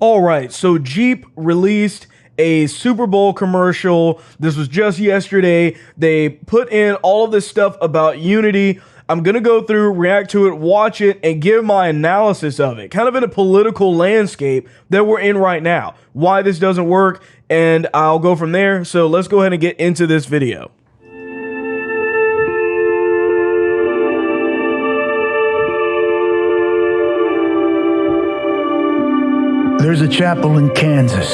All right, so Jeep released a Super Bowl commercial. This was just yesterday. They put in all of this stuff about unity. I'm going to go through, react to it, watch it, and give my analysis of it, kind of in a political landscape that we're in right now, why this doesn't work, and I'll go from there. So let's go ahead and get into this video. There's a chapel in Kansas,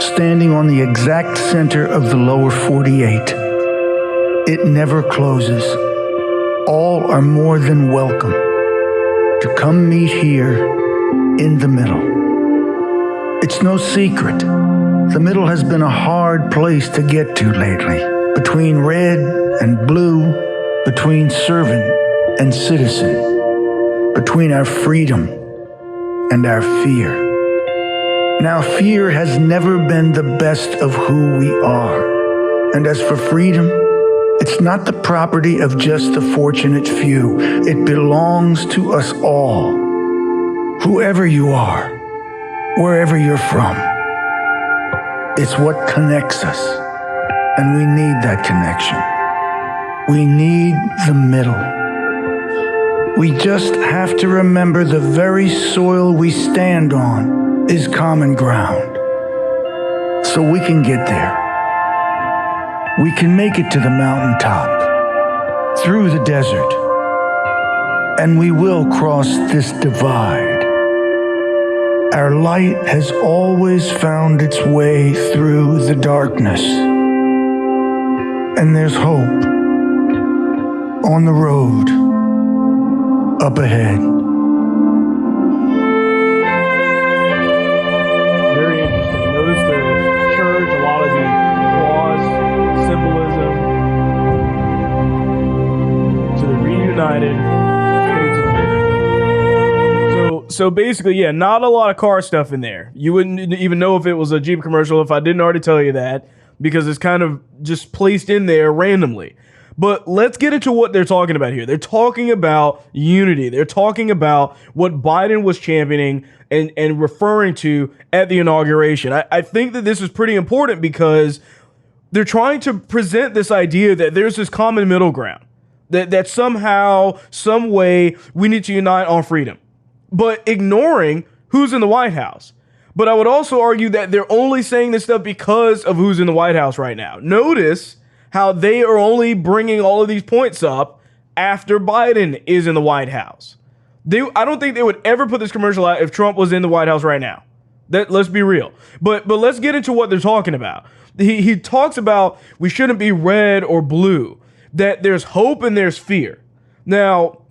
standing on the exact center of the lower 48. It never closes. All are more than welcome to come meet here in the middle. It's no secret, the middle has been a hard place to get to lately, between red and blue, between servant and citizen, between our freedom and our fear. Now, fear has never been the best of who we are. And as for freedom, it's not the property of just the fortunate few. It belongs to us all. Whoever you are, wherever you're from, it's what connects us. And we need that connection. We need the middle. We just have to remember the very soil we stand on is common ground. So we can get there. We can make it to the mountaintop, through the desert, and we will cross this divide. Our light has always found its way through the darkness. And there's hope on the road up ahead. Very interesting. Notice the church, a lot of the cross symbolism. To the reunited States of America. So basically, yeah, not a lot of car stuff in there. You wouldn't even know if it was a Jeep commercial if I didn't already tell you that, because it's kind of just placed in there randomly. But let's get into what they're talking about here. They're talking about unity. They're talking about what Biden was championing and referring to at the inauguration. I think that this is pretty important because they're trying to present this idea that there's this common middle ground, that somehow, some way, we need to unite on freedom, but ignoring who's in the White House. But I would also argue that they're only saying this stuff because of who's in the White House right now. Notice how they are only bringing all of these points up after Biden is in the White House. I don't think they would ever put this commercial out if Trump was in the White House right now. Let's be real. But let's get into what they're talking about. He talks about we shouldn't be red or blue, that there's hope and there's fear. Now,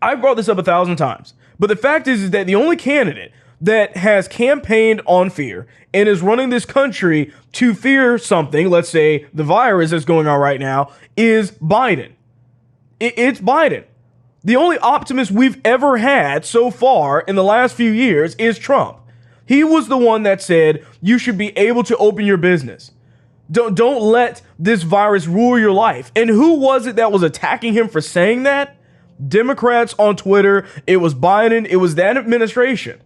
I've brought this up 1,000 times, but the fact is that the only candidate that has campaigned on fear and is running this country to fear something, let's say the virus that's going on right now, is Biden. It's Biden. The only optimist we've ever had so far in the last few years is Trump. He was the one that said you should be able to open your business. Don't let this virus rule your life. And who was it that was attacking him for saying that? Democrats on Twitter. It was Biden. It was that administration.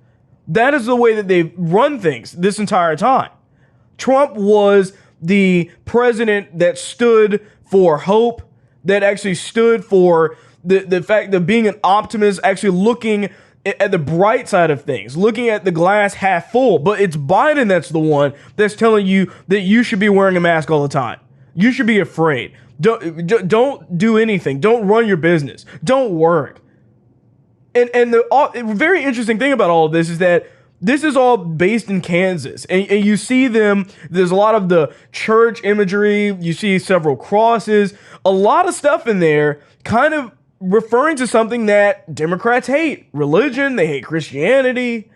That is the way that they've run things this entire time. Trump was the president that stood for hope, that actually stood for the fact that being an optimist, actually looking at the bright side of things, looking at the glass half full. But it's Biden that's the one that's telling you that you should be wearing a mask all the time. You should be afraid. Don't do anything. Don't run your business. Don't work. And the very interesting thing about all of this is that this is all based in Kansas. And you see them, there's a lot of the church imagery. You see several crosses, a lot of stuff in there kind of referring to something that Democrats hate. Religion, they hate Christianity.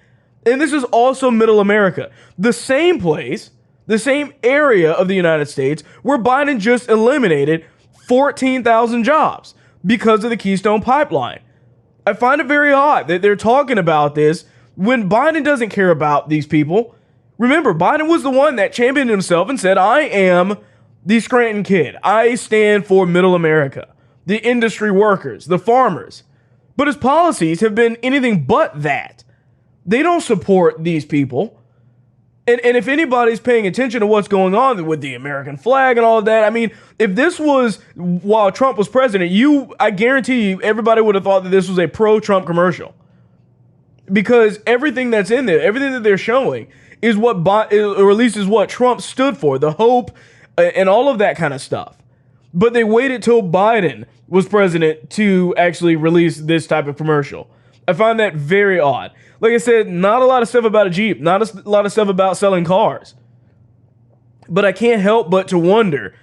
And this is also Middle America. The same place, the same area of the United States where Biden just eliminated 14,000 jobs because of the Keystone Pipeline. I find it very odd that they're talking about this when Biden doesn't care about these people. Remember, Biden was the one that championed himself and said, I am the Scranton kid. I stand for Middle America, the industry workers, the farmers. But his policies have been anything but that. They don't support these people. And if anybody's paying attention to what's going on with the American flag and all of that, I mean, if this was while Trump was president, I guarantee you everybody would have thought that this was a pro-Trump commercial. Because everything that's in there, everything that they're showing is or at least is what Trump stood for, the hope and all of that kind of stuff. But they waited till Biden was president to actually release this type of commercial. I find that very odd. Like I said, not a lot of stuff about a Jeep, not a lot of stuff about selling cars. But I can't help but to wonder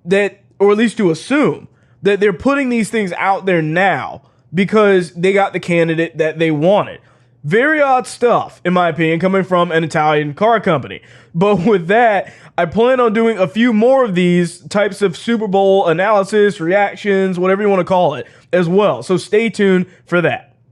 that, or at least to assume, that they're putting these things out there now because they got the candidate that they wanted. Very odd stuff, in my opinion, coming from an Italian car company. But with that, I plan on doing a few more of these types of Super Bowl analysis, reactions, whatever you want to call it, as well. So stay tuned for that.